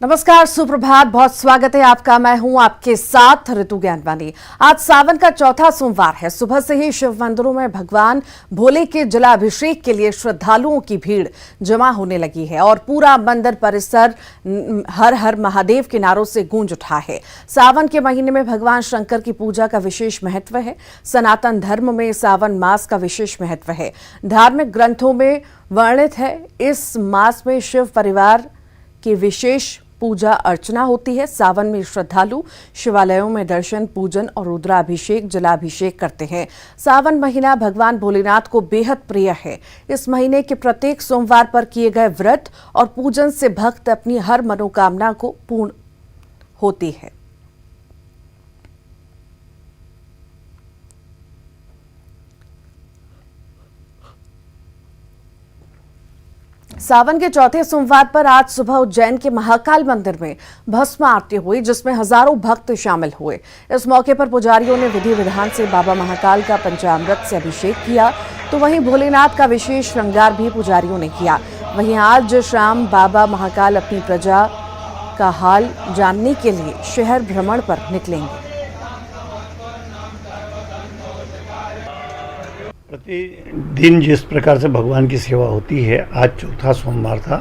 नमस्कार, सुप्रभात, बहुत स्वागत है आपका। मैं हूं आपके साथ ऋतु ज्ञानवानी। आज सावन का चौथा सोमवार है। सुबह से ही शिव मंदिरों में भगवान भोले के जलाभिषेक के लिए श्रद्धालुओं की भीड़ जमा होने लगी है और पूरा मंदिर परिसर हर हर महादेव के नारों से गूंज उठा है। सावन के महीने में भगवान शंकर की पूजा का विशेष महत्व है। सनातन धर्म में सावन मास का विशेष महत्व है। धार्मिक ग्रंथों में वर्णित है इस मास में शिव परिवार की विशेष पूजा अर्चना होती है। सावन में श्रद्धालु शिवालयों में दर्शन, पूजन और रुद्राभिषेक, जलाभिषेक करते हैं। सावन महीना भगवान भोलेनाथ को बेहद प्रिय है। इस महीने के प्रत्येक सोमवार पर किए गए व्रत और पूजन से भक्त अपनी हर मनोकामना को पूर्ण होती है। सावन के चौथे सोमवार पर आज सुबह उज्जैन के महाकाल मंदिर में भस्म आरती हुई, जिसमें हजारों भक्त शामिल हुए। इस मौके पर पुजारियों ने विधि विधान से बाबा महाकाल का पंचामृत से अभिषेक किया, तो वहीं भोलेनाथ का विशेष श्रृंगार भी पुजारियों ने किया। वहीं आज शाम बाबा महाकाल अपनी प्रजा का हाल जानने के लिए शहर भ्रमण पर निकलेंगे। प्रतिदिन जिस प्रकार से भगवान की सेवा होती है, आज चौथा सोमवार था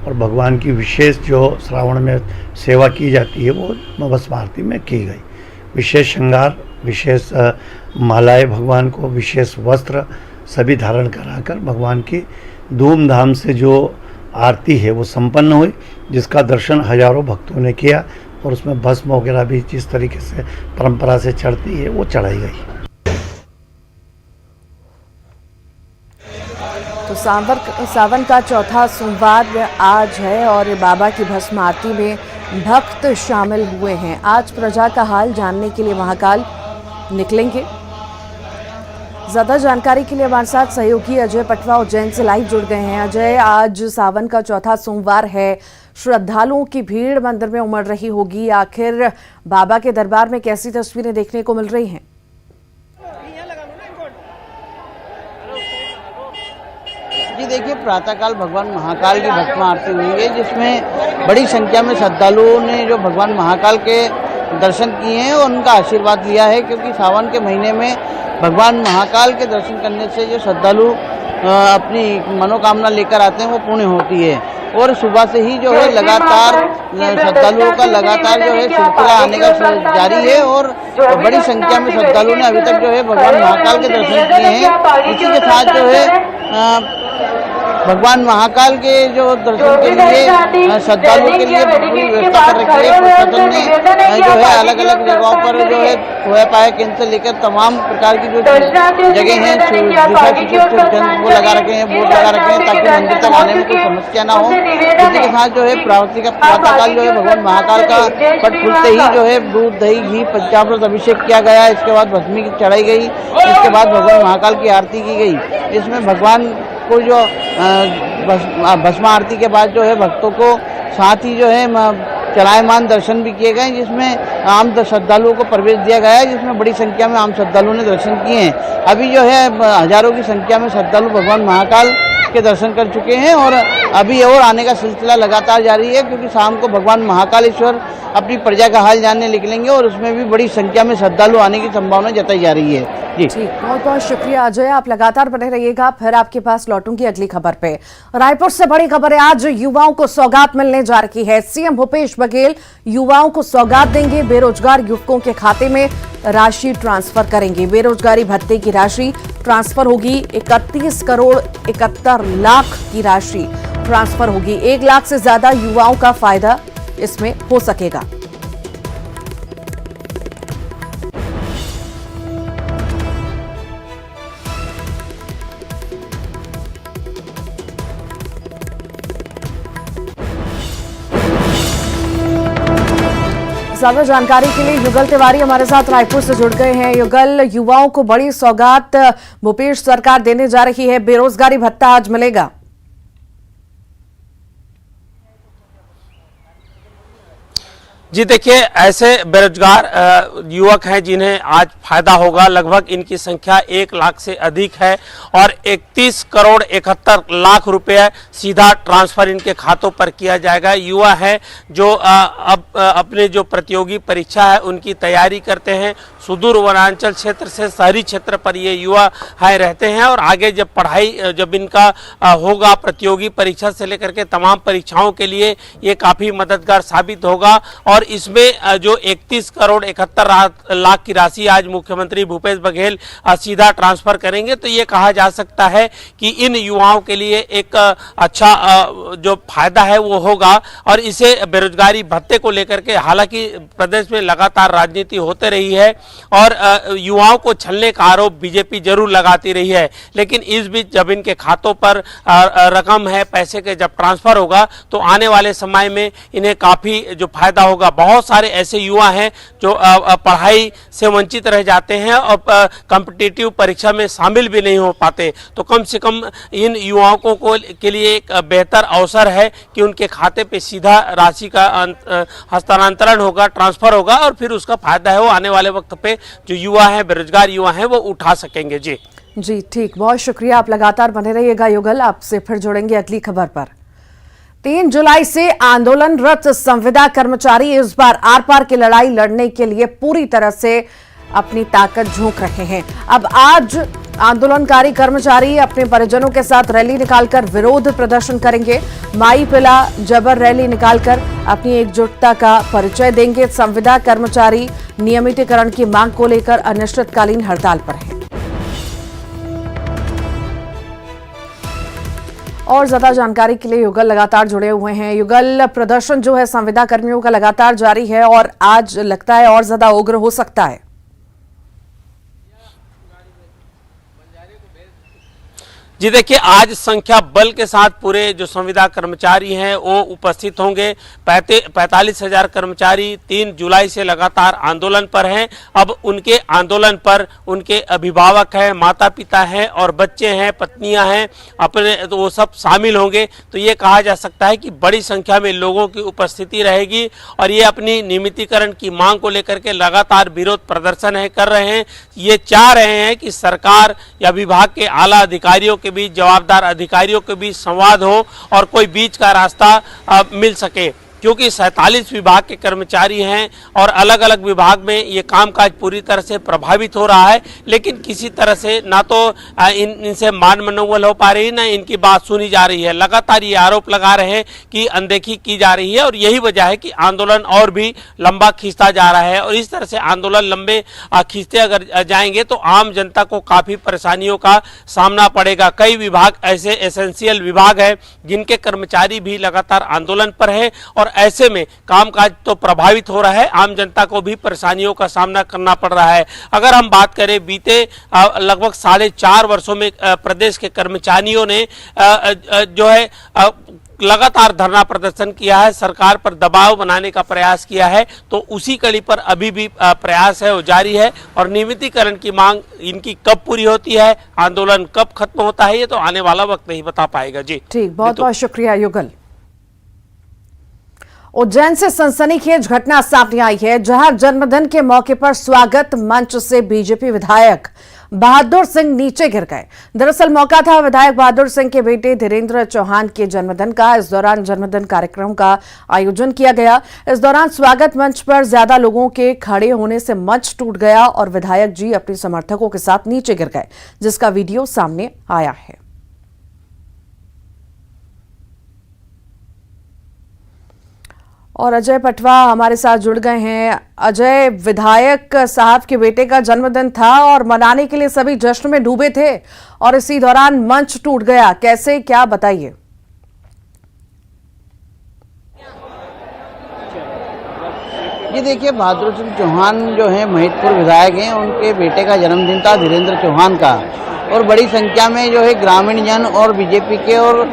और भगवान की विशेष जो श्रावण में सेवा की जाती है वो भस्म आरती में की गई। विशेष श्रृंगार, विशेष मालाएं, भगवान को विशेष वस्त्र सभी धारण कराकर भगवान की धूमधाम से जो आरती है वो संपन्न हुई, जिसका दर्शन हजारों भक्तों ने किया और उसमें भस्म वगैरह भी जिस तरीके से परंपरा से चढ़ती है वो चढ़ाई गई। तो सावन का चौथा सोमवार आज है और बाबा की भस्म आरती में भक्त शामिल हुए हैं। आज प्रजा का हाल जानने के लिए महाकाल निकलेंगे। ज्यादा जानकारी के लिए हमारे साथ सहयोगी अजय पटवा उज्जैन से लाइव जुड़ गए हैं। अजय, आज सावन का चौथा सोमवार है, श्रद्धालुओं की भीड़ मंदिर में उमड़ रही होगी। आखिर बाबा के दरबार में कैसी तस्वीरें देखने को मिल रही हैं? जी देखिए, प्रातःकाल भगवान महाकाल की भस्म आरती हुई है, जिसमें बड़ी संख्या में श्रद्धालुओं ने जो भगवान महाकाल के दर्शन किए हैं और उनका आशीर्वाद लिया है, क्योंकि सावन के महीने में भगवान महाकाल के दर्शन करने से जो श्रद्धालु अपनी मनोकामना लेकर आते हैं वो पूर्ण होती है। और सुबह से ही जो है लगातार श्रद्धालुओं का लगातार जो है सिलसिला आने का जारी है और बड़ी संख्या में श्रद्धालुओं ने अभी तक जो है भगवान महाकाल के दर्शन किए हैं। इसी के साथ जो है भगवान महाकाल के जो दर्शन के लिए श्रद्धालुओं के लिए पूरी व्यवस्था कर रखी है। प्रशासन ने जो है अलग अलग जगहों पर जो है सोया पाया केंद्र से लेकर तमाम प्रकार की जो जगह हैं वो लगा रखे हैं, बोर्ड लगा रखे हैं, ताकि मंदिर तक आने में कोई समस्या ना हो। इसी के साथ जो है प्रातःकाल जो है भगवान महाकाल का पट खुलते ही जो है दूध, दही, घी, पंचामृत अभिषेक किया गया। इसके बाद भस्मी की चढ़ाई गई। इसके बाद भगवान महाकाल की आरती की गई। इसमें भगवान को जो भस्म आरती के बाद जो है भक्तों को साथ ही जो है चलायमान दर्शन भी किए गए, जिसमें आम श्रद्धालुओं को प्रवेश दिया गया है, जिसमें बड़ी संख्या में आम श्रद्धालुओं ने दर्शन किए हैं। अभी जो है हजारों की संख्या में श्रद्धालु भगवान महाकाल के दर्शन कर चुके हैं और अभी और आने का सिलसिला लगातार जारी है, क्योंकि शाम को भगवान महाकालेश्वर अपनी प्रजा का हाल जानने निकलेंगे और उसमें भी बड़ी संख्या में श्रद्धालु आने की संभावना जताई जा रही है। जी बहुत बहुत शुक्रिया अजय, आप लगातार बने रहिएगा। फिर आपके पास लौटूंगी अगली खबर पे। रायपुर से बड़ी खबर है, आज युवाओं को सौगात मिलने जा रही है। सीएम भूपेश बघेल युवाओं को सौगात देंगे। बेरोजगार युवकों के खाते में राशि ट्रांसफर करेंगे। बेरोजगारी भत्ते की राशि ट्रांसफर होगी। 31 करोड़ 71 लाख की राशि ट्रांसफर होगी। 1 लाख से ज्यादा युवाओं का फायदा इसमें हो सकेगा। ज्यादा जानकारी के लिए युगल तिवारी हमारे साथ रायपुर से जुड़ गए हैं। युगल, युवाओं को बड़ी सौगात भूपेश सरकार देने जा रही है। बेरोजगारी भत्ता आज मिलेगा। जी देखिए, ऐसे बेरोजगार युवक हैं जिन्हें आज फायदा होगा। लगभग इनकी संख्या 1 लाख से अधिक है और 31 करोड़ 71 लाख रुपए सीधा ट्रांसफर इनके खातों पर किया जाएगा। युवा हैं जो अब अपने जो प्रतियोगी परीक्षा है उनकी तैयारी करते हैं। सुदूर वनांचल क्षेत्र से शहरी क्षेत्र पर ये युवा है रहते हैं और आगे जब पढ़ाई जब इनका होगा प्रतियोगी परीक्षा से लेकर के तमाम परीक्षाओं के लिए ये काफ़ी मददगार साबित होगा। और इसमें जो 31 करोड़ 71 लाख की राशि आज मुख्यमंत्री भूपेश बघेल सीधा ट्रांसफर करेंगे, तो ये कहा जा सकता है कि इन युवाओं के लिए एक अच्छा जो फायदा है वो होगा। और इसे बेरोजगारी भत्ते को लेकर के हालांकि प्रदेश में लगातार राजनीति होते रही है और युवाओं को छलने का आरोप बीजेपी जरूर लगाती रही है, लेकिन इस बीच जब इनके खातों पर रकम है, पैसे के जब ट्रांसफर होगा तो आने वाले समय में इन्हें काफ़ी जो फायदा होगा। बहुत सारे ऐसे युवा हैं जो पढ़ाई से वंचित रह जाते हैं और कॉम्पिटिटिव परीक्षा में शामिल भी नहीं हो पाते, तो कम से कम इन युवाओं को के लिए एक बेहतर अवसर है कि उनके खाते पे सीधा राशि का हस्तांतरण होगा, ट्रांसफर होगा और फिर उसका फायदा है वो आने वाले वक्त पे जो युवा हैं, बेरोजगार युवा हैं, वो उठा सकेंगे। जी ठीक, बहुत शुक्रिया। आप लगातार बने रहिएगा युगल, आपसे फिर जुड़ेंगे अगली खबर पर। 3 जुलाई से आंदोलनरत संविदा कर्मचारी इस बार आर पार की लड़ाई लड़ने के लिए पूरी तरह से अपनी ताकत झोंक रहे हैं। अब आज आंदोलनकारी कर्मचारी अपने परिजनों के साथ रैली निकालकर विरोध प्रदर्शन करेंगे। माई पिला जबर रैली निकालकर अपनी एकजुटता का परिचय देंगे। संविदा कर्मचारी नियमितीकरण की मांग को लेकर अनिश्चितकालीन हड़ताल पर हैं। और ज्यादा जानकारी के लिए युगल लगातार जुड़े हुए हैं। युगल, प्रदर्शन जो है संविदा कर्मियों का लगातार जारी है और आज लगता है और ज्यादा उग्र हो सकता है। जी देखिए, आज संख्या बल के साथ पूरे जो संविदा कर्मचारी हैं वो उपस्थित होंगे। 45,000 कर्मचारी 3 जुलाई से लगातार आंदोलन पर हैं। अब उनके आंदोलन पर उनके अभिभावक हैं, माता पिता हैं और बच्चे हैं, पत्नियां हैं, अपने तो वो सब शामिल होंगे। तो ये कहा जा सकता है कि बड़ी संख्या में लोगों की उपस्थिति रहेगी और ये अपनी नियमितीकरण की मांग को लेकर के लगातार विरोध प्रदर्शन कर रहे हैं। ये चाह रहे हैं कि सरकार या विभाग के आला अधिकारियों के बीच, जवाबदार अधिकारियों के बीच संवाद हो और कोई बीच का रास्ता मिल सके, क्योंकि 47 विभाग के कर्मचारी हैं और अलग अलग विभाग में ये कामकाज पूरी तरह से प्रभावित हो रहा है, लेकिन किसी तरह से ना तो इनसे मान मनोबल हो पा रही, ना इनकी बात सुनी जा रही है। लगातार ये आरोप लगा रहे हैं कि अनदेखी की जा रही है और यही वजह है कि आंदोलन और भी लंबा खींचता जा रहा है। और इस तरह से आंदोलन लंबे खींचते अगर जाएंगे तो आम जनता को काफ़ी परेशानियों का सामना पड़ेगा। कई विभाग ऐसे एसेंशियल विभाग हैं जिनके कर्मचारी भी लगातार आंदोलन पर हैं और ऐसे में कामकाज तो प्रभावित हो रहा है, आम जनता को भी परेशानियों का सामना करना पड़ रहा है। अगर हम बात करें बीते लगभग 4.5 वर्षों में प्रदेश के कर्मचारियों ने जो है लगातार धरना प्रदर्शन किया है, सरकार पर दबाव बनाने का प्रयास किया है, तो उसी कड़ी पर अभी भी प्रयास है वो जारी है। और नियमितीकरण की मांग इनकी कब पूरी होती है, आंदोलन कब खत्म होता है, ये तो आने वाला वक्त नहीं बता पाएगा। जी ठीक, बहुत बहुत शुक्रिया युगल। उज्जैन से सनसनीखेज घटना सामने आई है, जहां जन्मदिन के मौके पर स्वागत मंच से बीजेपी विधायक बहादुर सिंह नीचे गिर गए। दरअसल मौका था विधायक बहादुर सिंह के बेटे धीरेन्द्र चौहान के जन्मदिन का। इस दौरान जन्मदिन कार्यक्रम का आयोजन किया गया। इस दौरान स्वागत मंच पर ज्यादा लोगों के खड़े होने से मंच टूट गया और विधायक जी अपने समर्थकों के साथ नीचे गिर गए, जिसका वीडियो सामने आया है। और अजय पटवा हमारे साथ जुड़ गए हैं। अजय, विधायक साहब के बेटे का जन्मदिन था और मनाने के लिए सभी जश्न में डूबे थे और इसी दौरान मंच टूट गया, कैसे, क्या बताइए। जी देखिए, बहादुर सिंह चौहान जो है महिदपुर विधायक हैं, उनके बेटे का जन्मदिन था धीरेन्द्र चौहान का और बड़ी संख्या में जो है ग्रामीण जन और बीजेपी के और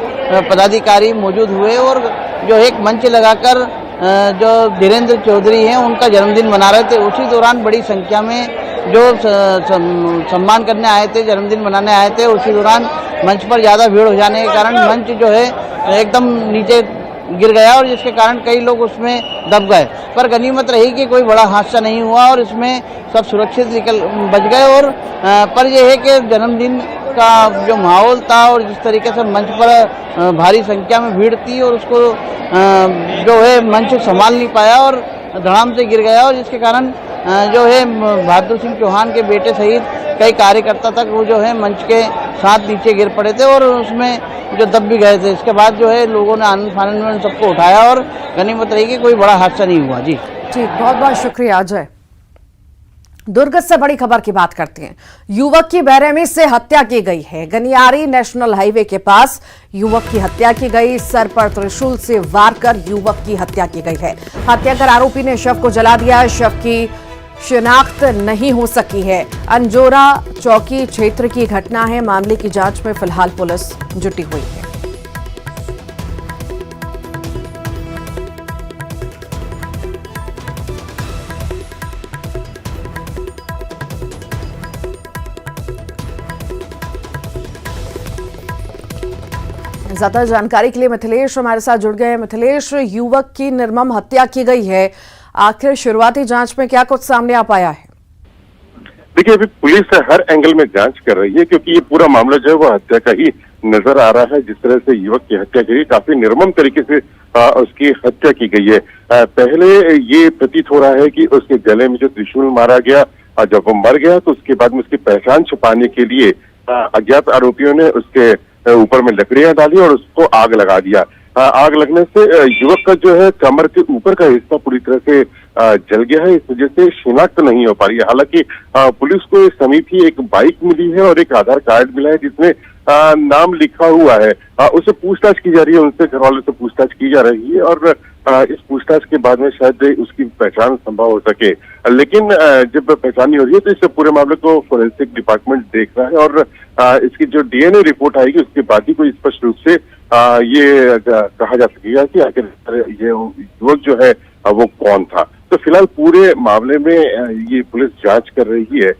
पदाधिकारी मौजूद हुए और जो एक मंच लगाकर जो धीरेन्द्र चौधरी हैं उनका जन्मदिन मना रहे थे। उसी दौरान बड़ी संख्या में जो सम्मान करने आए थे, जन्मदिन मनाने आए थे, उसी दौरान मंच पर ज़्यादा भीड़ हो जाने के कारण मंच जो है एकदम नीचे गिर गया और जिसके कारण कई लोग उसमें दब गए। पर गनीमत रही कि कोई बड़ा हादसा नहीं हुआ और इसमें सब सुरक्षित बच गए। और पर यह है कि जन्मदिन का जो माहौल था और जिस तरीके से मंच पर भारी संख्या में भीड़ थी और उसको जो है मंच संभाल नहीं पाया और धड़ाम से गिर गया और जिसके कारण जो है बहादुर सिंह चौहान के बेटे सहित कई कार्यकर्ता तक वो जो है मंच के साथ नीचे गिर पड़े थे और उसमें जो दब भी गए थे। इसके बाद जो है लोगों ने आनंद फानंद में सबको उठाया और गनीमत रही कि कोई बड़ा हादसा नहीं हुआ। जी ठीक, बहुत बहुत शुक्रिया अजय। दुर्ग से बड़ी खबर की बात करते हैं। युवक की बेरहमी से हत्या की गई है। गनियारी नेशनल हाईवे के पास युवक की हत्या की गई। सर पर त्रिशूल से वार कर युवक की हत्या की गई है। हत्याकर आरोपी ने शव को जला दिया। शव की शिनाख्त नहीं हो सकी है। अंजोरा चौकी क्षेत्र की घटना है। मामले की जांच में फिलहाल पुलिस जुटी हुई है। ज्यादा जानकारी के लिए मिथिलेश हमारे साथ जुड़ गए हैं। मिथिलेश, युवक की निर्मम हत्या की गई है, आखिर शुरुआती जांच में क्या कुछ सामने आ पाया है? देखिए, अभी पुलिस हर एंगल में जांच कर रही है क्योंकि ये पूरा मामला जो है वो हत्या का ही नजर आ रहा है। जिस तरह से युवक की हत्या की गई, काफी निर्मम तरीके से उसकी हत्या की गई है। पहले ये प्रतीत हो रहा है कि उसके गले में जो त्रिशूल मारा गया और जब वो मर गया तो उसके बाद में उसकी पहचान छुपाने के लिए अज्ञात आरोपियों ने उसके ऊपर में लकड़ियां डाली और उसको आग लगा दिया। आग लगने से युवक का जो है कमर के ऊपर का हिस्सा पूरी तरह से जल गया है। इस वजह से शिनाख्त नहीं हो पा रही है। हालांकि पुलिस को इस समीप ही एक बाइक मिली है और एक आधार कार्ड मिला है जिसमें नाम लिखा हुआ है। उससे पूछताछ की जा रही है, उनसे घर वालों से पूछताछ की जा रही है और इस पूछताछ के बाद में शायद उसकी पहचान संभव हो सके। लेकिन जब पहचान नहीं हो रही है तो इस पूरे मामले को फोरेंसिक डिपार्टमेंट देख रहा है और इसकी जो डीएनए रिपोर्ट आएगी उसके बाद ही कोई स्पष्ट रूप से ये कहा जा सकेगा कि आखिर ये युवक जो है वो कौन था। तो फिलहाल पूरे मामले में ये पुलिस जांच कर रही है।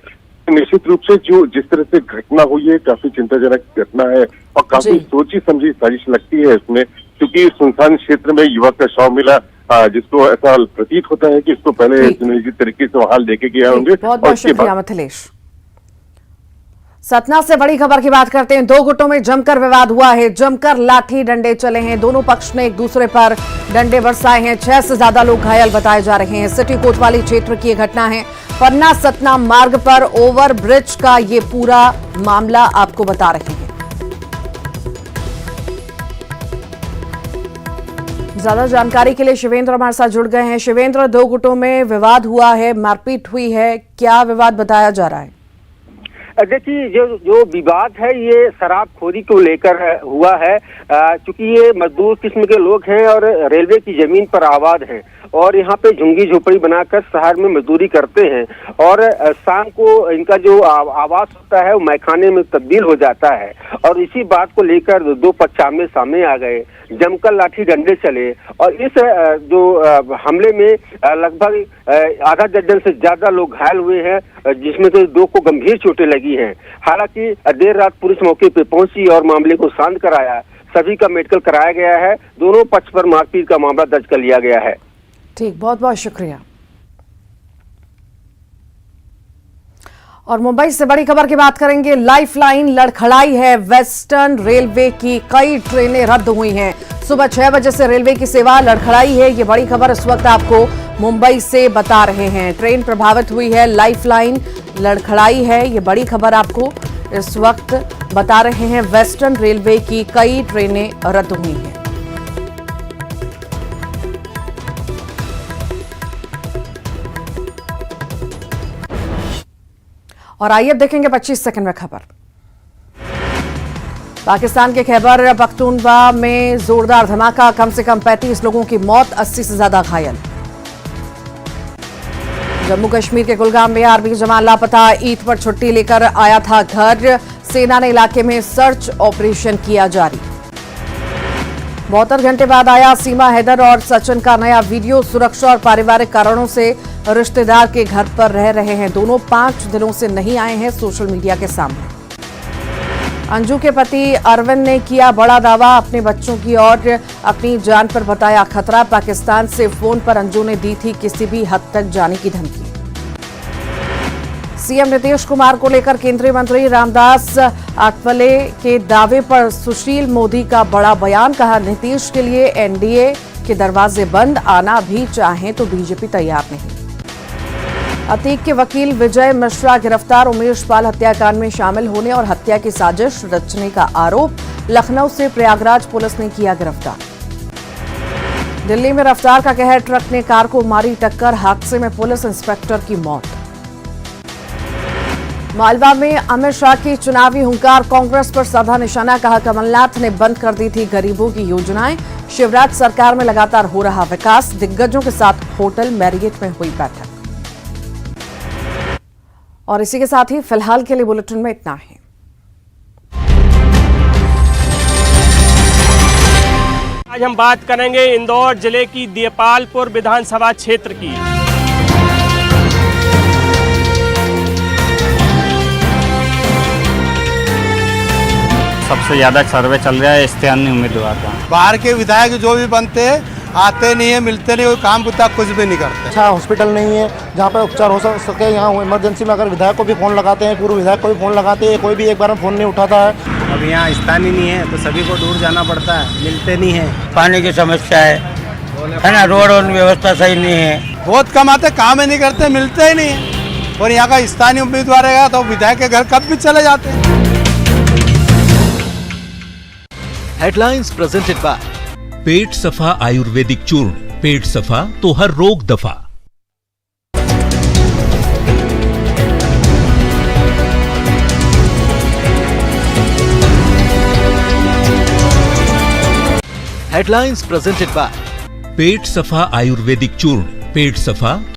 निश्चित रूप से जो जिस तरह से घटना हुई है काफी चिंताजनक घटना है और काफी सोची समझी साजिश लगती है इसमें, क्योंकि सुनसान क्षेत्र में युवक का शव मिला जिसको ऐसा प्रतीत होता है कि इसको पहले निजी तरीके से वहां लेके गए होंगे। बहुत बहुत शुक्रिया मिथिलेश। सतना से बड़ी खबर की बात करते हैं। दो गुटों में जमकर विवाद हुआ है। जमकर लाठी डंडे चले हैं। दोनों पक्ष ने एक दूसरे पर डंडे बरसाए हैं। 6 से ज्यादा लोग घायल बताए जा रहे हैं। सिटी कोतवाली क्षेत्र की घटना है। पन्ना सतना मार्ग पर ओवर ब्रिज का ये पूरा मामला आपको बता रहे हैं। ज्यादा जानकारी के लिए शिवेंद्र हमारे साथ जुड़ गए हैं। शिवेंद्र, दो गुटों में विवाद हुआ है, मारपीट हुई है, क्या विवाद बताया जा रहा है? देखिए, जो विवाद है ये शराबखोरी को लेकर हुआ है। चूंकि ये मजदूर किस्म के लोग हैं और रेलवे की जमीन पर आबाद हैं और यहाँ पे झुंगी झोपड़ी बनाकर शहर में मजदूरी करते हैं और शाम को इनका जो आवास होता है वो मैखाने में तब्दील हो जाता है और इसी बात को लेकर दो पक्ष आमने सामने आ गए। जमकर लाठी डंडे चले और इस जो हमले में लगभग आधा दर्जन से ज्यादा लोग घायल हुए हैं, जिसमें से 2 को गंभीर चोटें लगी हैं। हालांकि देर रात पुलिस मौके पे पहुंची और मामले को शांत कराया। सभी का मेडिकल कराया गया है। दोनों पक्ष पर मारपीट का मामला दर्ज कर लिया गया है। ठीक, बहुत बहुत शुक्रिया। और मुंबई से बड़ी खबर की बात करेंगे। लाइफलाइन लड़खड़ाई है। वेस्टर्न रेलवे की कई ट्रेनें रद्द हुई हैं। सुबह 6 बजे से रेलवे की सेवा लड़खड़ाई है। ये बड़ी खबर इस वक्त आपको मुंबई से बता रहे हैं। ट्रेन प्रभावित हुई है, लाइफलाइन लड़खड़ाई है। ये बड़ी खबर आपको इस वक्त बता रहे हैं। वेस्टर्न रेलवे की कई ट्रेनें रद्द हुई हैं। और आइए देखेंगे 25 सेकंड में खबर। पाकिस्तान के खैबर पख्तूनख्वा में जोरदार धमाका, कम से कम 35 लोगों की मौत, 80 से ज्यादा घायल। जम्मू कश्मीर के कुलगाम में आर्मी जवान लापता, ईद पर छुट्टी लेकर आया था घर। सेना ने इलाके में सर्च ऑपरेशन किया जारी। 72 घंटे बाद आया सीमा हैदर और सचिन का नया वीडियो। सुरक्षा और पारिवारिक कारणों से रिश्तेदार के घर पर रह रहे हैं। दोनों 5 दिनों से नहीं आए हैं सोशल मीडिया के सामने। अंजू के पति अरविंद ने किया बड़ा दावा, अपने बच्चों की और अपनी जान पर बताया खतरा। पाकिस्तान से फोन पर अंजू ने दी थी किसी भी हद तक जाने की धमकी। सीएम नीतीश कुमार को लेकर केंद्रीय मंत्री रामदास आठवले के दावे पर सुशील मोदी का बड़ा बयान। कहा, नीतीश के लिए एनडीए के दरवाजे बंद, आना भी चाहें तो बीजेपी तैयार नहीं। अतीक के वकील विजय मिश्रा गिरफ्तार। उमेश पाल हत्याकांड में शामिल होने और हत्या की साजिश रचने का आरोप। लखनऊ से प्रयागराज पुलिस ने किया गिरफ्तार। दिल्ली में रफ्तार का कहर, ट्रक ने कार को मारी टक्कर। हादसे में पुलिस इंस्पेक्टर की मौत। मालवा में अमित शाह की चुनावी हुंकार, कांग्रेस पर साधा निशाना। कहा, कमलनाथ ने बंद कर दी थी गरीबों की योजनाएं। शिवराज सरकार में लगातार हो रहा विकास। दिग्गजों के साथ होटल मैरियट में हुई बैठक। और इसी के साथ ही फिलहाल के लिए बुलेटिन में इतना ही। आज हम बात करेंगे इंदौर जिले की देपालपुर विधानसभा क्षेत्र की। सबसे ज्यादा सर्वे चल रहा है स्थानीय उम्मीदवार का। बाहर के विधायक जो भी बनते हैं आते नहीं है, मिलते नहीं, काम कुछ भी नहीं करते। अच्छा हॉस्पिटल नहीं है जहाँ पर उपचार हो सके। यहाँ इमरजेंसी में अगर विधायक को भी फोन लगाते हैं, पूर्व विधायक को भी फोन लगाते हैं, कोई भी एक बार में फोन नहीं उठाता है। अब यहाँ स्थानीय नहीं है तो सभी को दूर जाना पड़ता है, मिलते नहीं है। पानी की समस्या है ना, रोड और व्यवस्था सही नहीं है। बहुत कम आते, काम ही नहीं करते, मिलते ही नहीं है। और यहाँ का स्थानीय उम्मीदवार है तो विधायक के घर कब भी चले जाते हैं। हेडलाइंस प्रेजेंटेड बाय पेट सफा आयुर्वेदिक चूर्ण। पेट सफा तो हर रोग दफा। हेडलाइंस प्रेजेंटेड बाय पेट सफा आयुर्वेदिक चूर्ण। पेट सफा